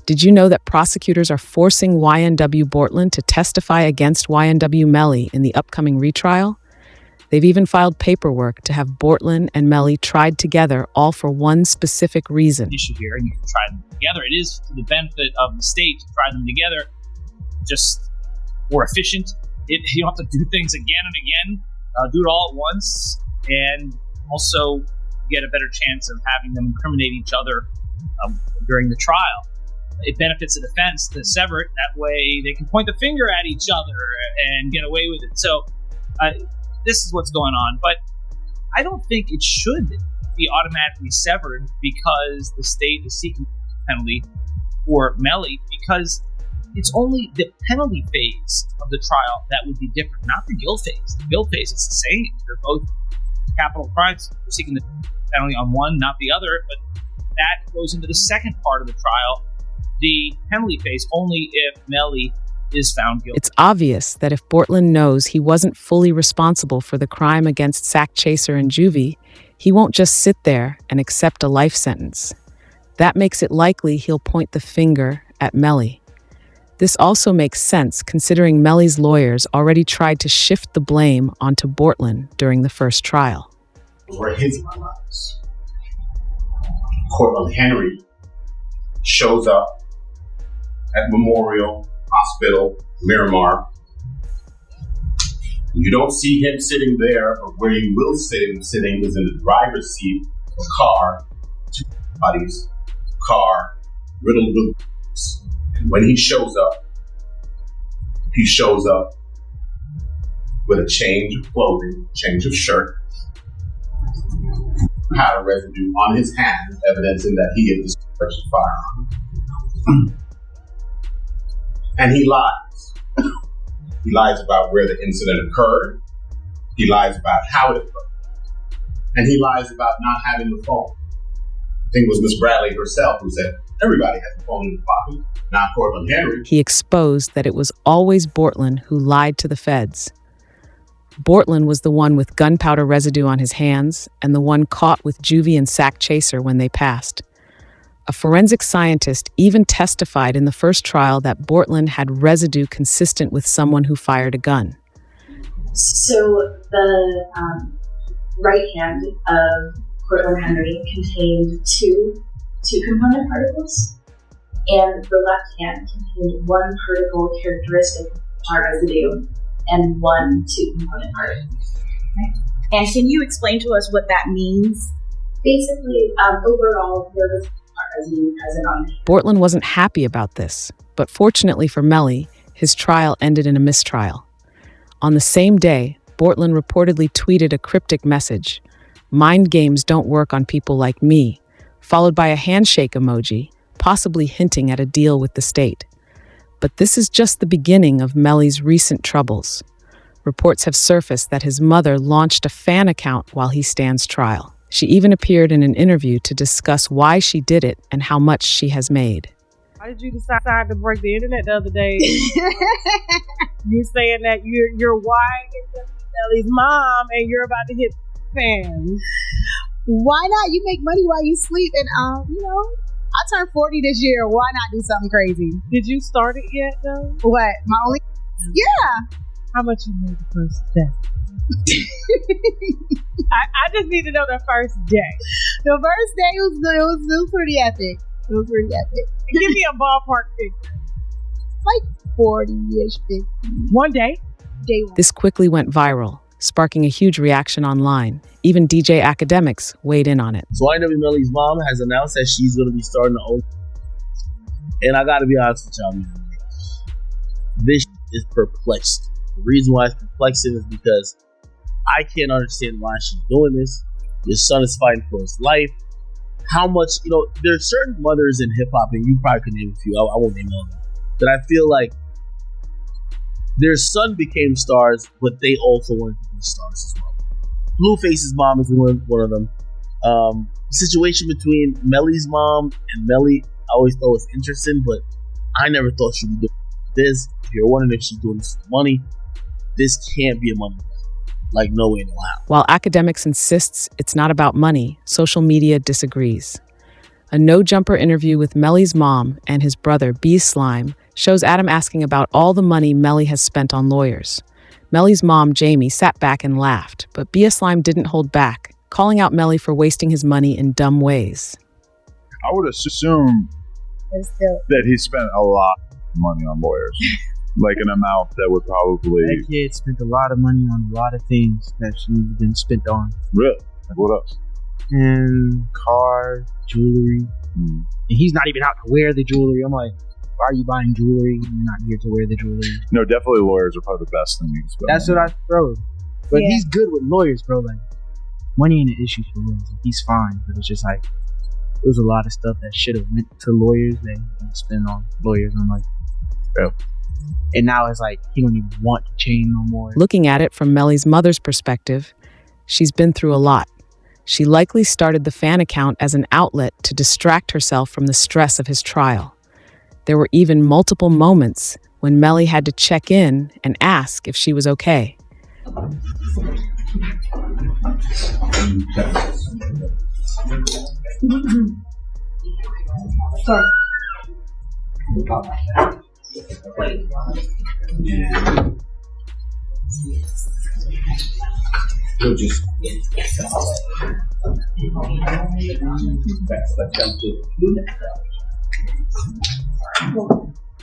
Did you know that prosecutors are forcing YNW Bortlen to testify against YNW Melly in the upcoming retrial? They've even filed paperwork to have Bortlen and Melly tried together, all for one specific reason. Issue here, and you can try them together. It is to the benefit of the state to try them together, just more efficient. You don't have to do things again and again. Do it all at once, and also get a better chance of having them incriminate each other during the trial. It benefits the defense to sever it. That way they can point the finger at each other and get away with it. So this is what's going on. But I don't think it should be automatically severed because the state is seeking a penalty for Melly, because it's only the penalty phase of the trial that would be different, not the guilt phase. The guilt phase is the same. They're both capital crimes. We're seeking the penalty on one, not the other. But that goes into the second part of the trial, the penalty phase, only if Melly is found guilty. It's obvious that if Bortlen knows he wasn't fully responsible for the crime against Sack Chaser and Juvie, he won't just sit there and accept a life sentence. That makes it likely he'll point the finger at Melly. This also makes sense considering Melly's lawyers already tried to shift the blame onto Bortlen during the first trial. Were his lives. Cortland Henry shows up at Memorial Hospital, Miramar. You don't see him sitting there, or where you will see him sitting is in the driver's seat of a car, two bodies, car riddled with bullets. And when he shows up with a change of clothing, change of shirt, powder residue on his hands, evidencing that he had discharged a firearm. And he lies. He lies about where the incident occurred. He lies about how it occurred. And he lies about not having the phone. I think it was Miss Bradley herself who said, everybody has a phone in the pocket, not Cortland Henry. He exposed that it was always Bortlen who lied to the feds. Bortlen was the one with gunpowder residue on his hands and the one caught with Juvie and Sack Chaser when they passed. A forensic scientist even testified in the first trial that Bortlen had residue consistent with someone who fired a gun. So the right hand of Cortland Henry contained two component particles, and the left hand contained one particle characteristic of tar residue and one two-component particle. Okay. And can you explain to us what that means? Basically, overall, there was tar residue present on it. Bortlen wasn't happy about this, but fortunately for Melly, his trial ended in a mistrial. On the same day, Bortlen reportedly tweeted a cryptic message, "Mind games don't work on people like me," followed by a handshake emoji, possibly hinting at a deal with the state. But this is just the beginning of Melly's recent troubles. Reports have surfaced that his mother launched a fan account while he stands trial. She even appeared in an interview to discuss why she did it and how much she has made. Why did you decide to break the internet the other day? You're saying that you're YNW Melly's mom and you're about to hit fans. Why not? You make money while you sleep, and I turned 40 this year. Why not do something crazy? Did you start it yet, though? What? My only? Yeah. How much you made the first day? I just need to know the first day. The first day was pretty epic. It was pretty epic. Give me a ballpark figure. Like 40-ish, 50. One day? Day one. This quickly went viral, sparking a huge reaction online. Even DJ Academics weighed in on it. So YNW Melly's mom has announced that she's going to be starting her own. And I got to be honest with y'all, man. This is perplexed. The reason why it's perplexing is because I can't understand why she's doing this. Your son is fighting for his life. How much, there's certain mothers in hip hop, and you probably can name a few, I won't name all of them, that I feel like their son became stars, but they also wanted to be stars as well. Blueface's mom is one of them. The situation between Melly's mom and Melly, I always thought was interesting, but I never thought she'd be doing this. If you're wondering if she's doing this for money, this can't be a money. Like, no way, no how. While Academics insists it's not about money, social media disagrees. A no-jumper interview with Melly's mom and his brother, B Slime, shows Adam asking about all the money Melly has spent on lawyers. Melly's mom, Jamie, sat back and laughed, but B Slime didn't hold back, calling out Melly for wasting his money in dumb ways. I would assume that he spent a lot of money on lawyers. Like an amount that would probably... That kid spent a lot of money on a lot of things that shouldn't have been spent on. Really? Like what else? And cars, jewelry. And he's not even out to wear the jewelry. I'm like, why are you buying jewelry? You're not here to wear the jewelry. No, definitely lawyers are probably the best thing you can spend. That's what I throw. But he's good with lawyers, bro. Like, money ain't an issue for lawyers. He's fine. But it's just like, there was a lot of stuff that should have went to lawyers that he didn't spend on lawyers. I'm like, bro. And now it's like, he don't even want to change no more. Looking at it from Melly's mother's perspective, she's been through a lot. She likely started the fan account as an outlet to distract herself from the stress of his trial. There were even multiple moments when Melly had to check in and ask if she was okay.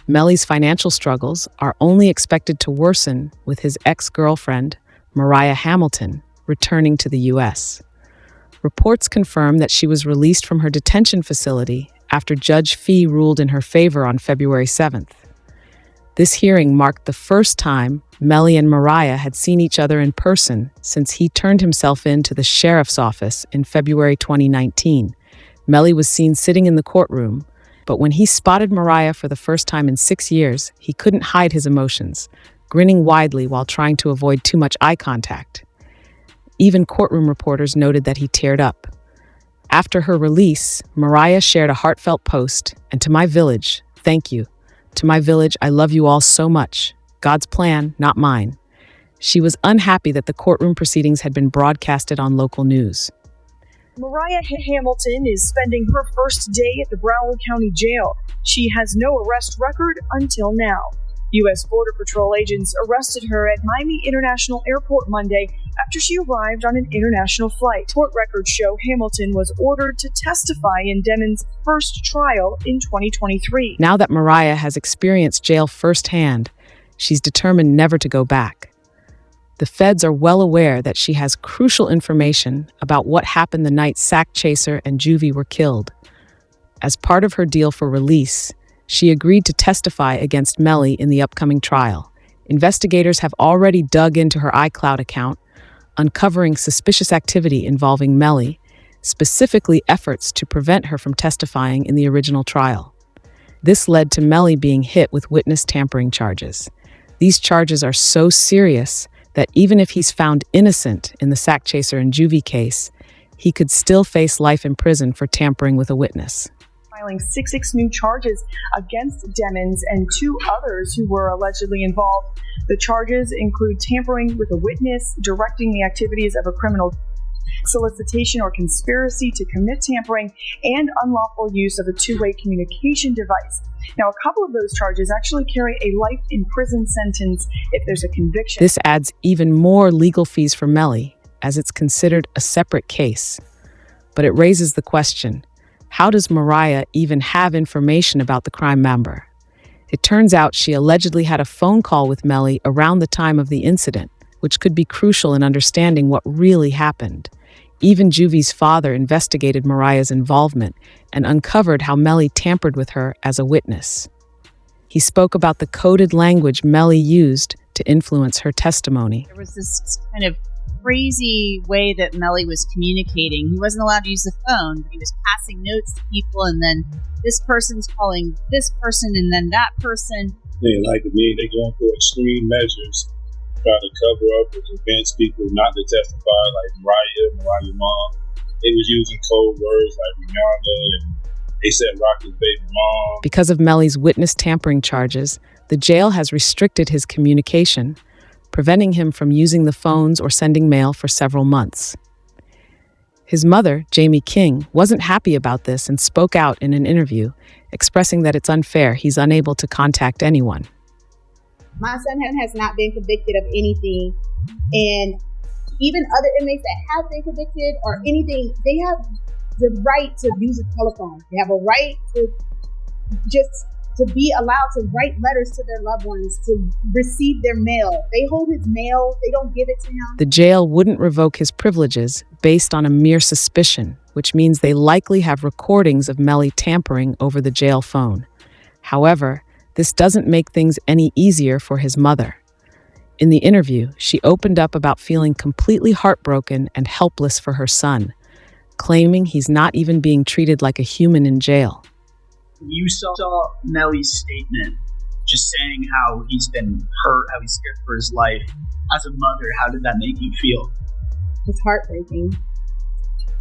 Melly's financial struggles are only expected to worsen with his ex-girlfriend, Mariah Hamilton, returning to the U.S. Reports confirm that she was released from her detention facility after Judge Fee ruled in her favor on February 7th. This hearing marked the first time Melly and Mariah had seen each other in person since he turned himself in to the sheriff's office in February 2019. Melly was seen sitting in the courtroom, but when he spotted Mariah for the first time in 6 years, he couldn't hide his emotions, grinning widely while trying to avoid too much eye contact. Even courtroom reporters noted that he teared up. After her release, Mariah shared a heartfelt post, and to my village, thank you. To my village, I love you all so much. God's plan, not mine. She was unhappy that the courtroom proceedings had been broadcasted on local news. Mariah Hamilton is spending her first day at the Broward County Jail. She has no arrest record until now. U.S. Border Patrol agents arrested her at Miami International Airport Monday after she arrived on an international flight. Court records show Hamilton was ordered to testify in Demon's first trial in 2023. Now that Mariah has experienced jail firsthand, she's determined never to go back. The feds are well aware that she has crucial information about what happened the night Sack Chaser and Juvie were killed. As part of her deal for release, she agreed to testify against Melly in the upcoming trial. Investigators have already dug into her iCloud account, uncovering suspicious activity involving Melly, specifically efforts to prevent her from testifying in the original trial. This led to Melly being hit with witness tampering charges. These charges are so serious that even if he's found innocent in the Sack Chaser and Juvie case, he could still face life in prison for tampering with a witness. Filing 6 new charges against Demons and 2 others who were allegedly involved. The charges include tampering with a witness, directing the activities of a criminal, solicitation or conspiracy to commit tampering, and unlawful use of a two-way communication device. Now, a couple of those charges actually carry a life in prison sentence if there's a conviction. This adds even more legal fees for Melly, as it's considered a separate case. But it raises the question, how does Mariah even have information about the crime member? It turns out she allegedly had a phone call with Melly around the time of the incident, which could be crucial in understanding what really happened. Even Juvie's father investigated Mariah's involvement and uncovered how Melly tampered with her as a witness. He spoke about the coded language Melly used to influence her testimony. There was this kind of crazy way that Melly was communicating. He wasn't allowed to use the phone, but he was passing notes to people, and then this person's calling this person, and then that person. They like me, they're going through extreme measures, trying to cover up or convince people not to testify, like Mariah's mom. They was using code words like Rihanna, and they said Rocky's baby mom. Because of Melly's witness tampering charges, the jail has restricted his communication, preventing him from using the phones or sending mail for several months. His mother, Jamie King, wasn't happy about this and spoke out in an interview, expressing that it's unfair he's unable to contact anyone. My son has not been convicted of anything, and even other inmates that have been convicted or anything, they have the right to use a telephone. They have a right to just to be allowed to write letters to their loved ones, to receive their mail. They hold his mail, they don't give it to him. The jail wouldn't revoke his privileges based on a mere suspicion, which means they likely have recordings of Melly tampering over the jail phone. However, this doesn't make things any easier for his mother. In the interview, she opened up about feeling completely heartbroken and helpless for her son, claiming he's not even being treated like a human in jail. You saw Melly's statement just saying how he's been hurt, how he's scared for his life. As a mother, how did that make you feel? It's heartbreaking.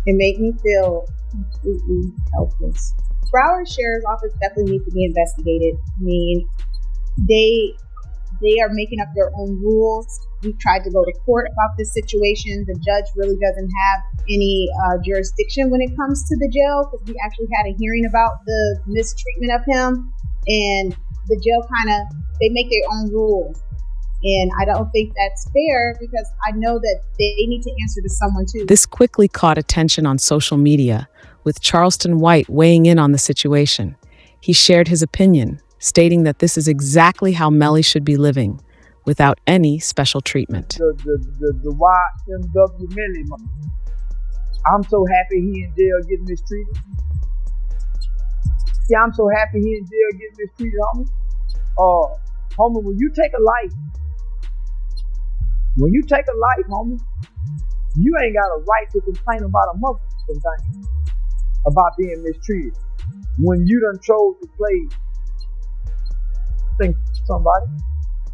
It made me feel completely helpless. Broward Sheriff's Office definitely needs to be investigated. I mean, they are making up their own rules. We've tried to go to court about this situation. The judge really doesn't have any jurisdiction when it comes to the jail, because we actually had a hearing about the mistreatment of him, and the jail they make their own rules. And I don't think that's fair, because I know that they need to answer to someone too. This quickly caught attention on social media, with Charleston White weighing in on the situation. He shared his opinion, stating that this is exactly how Melly should be living, without any special treatment. The YNW Melly. I'm so happy he in jail getting mistreated. See, I'm so happy he in jail getting mistreated, homie. Homie, when you take a life, homie, you ain't got a right to complain about a motherfucking thing about being mistreated. When you done chose to play, think somebody.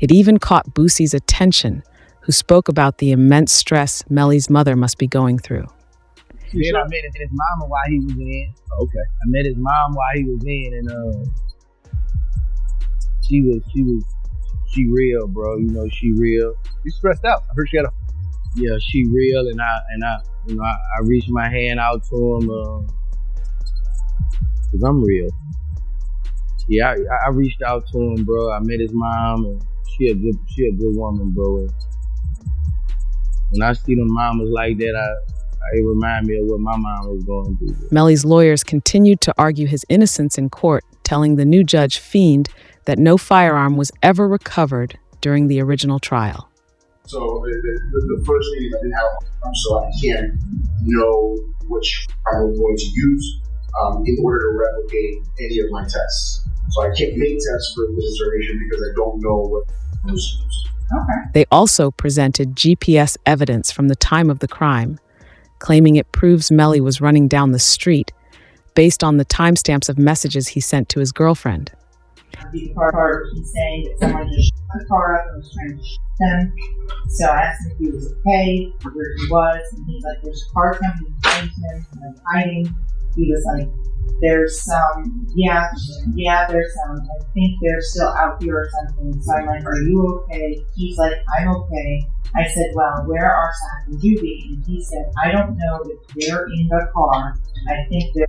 It even caught Boosie's attention, who spoke about the immense stress Melly's mother must be going through. Then I met his mama while he was in. Okay. I met his mom while he was in, and she real, bro. You know, she real. You stressed out. I heard she had a. Yeah, she real, and I reached my hand out to him, cause I'm real. Yeah, I reached out to him, bro. I met his mom, and she a good woman, bro. And when I see them mamas like that, it remind me of what my mom was going through. Melly's lawyers continued to argue his innocence in court, telling the new judge, Fiend, that no firearm was ever recovered during the original trial. So the first thing is I didn't have a firearm, so I can't know which firearm I'm going to use in order to replicate any of my tests. So I can't make tests for this determination because I don't know what was used. Okay. They also presented GPS evidence from the time of the crime, claiming it proves Melly was running down the street based on the timestamps of messages he sent to his girlfriend. The part he's saying that someone just shut the car up and was trying to shoot him. So I asked him if he was okay, where he was, and he's like, there's a car coming behind him, and I'm hiding. He was like, there's some, there's some, I think they're still out here or something. So I'm like, are you okay? He's like, I'm okay. I said, well, where are Sam and Judy? And he said, I don't know if they're in the car. I think they're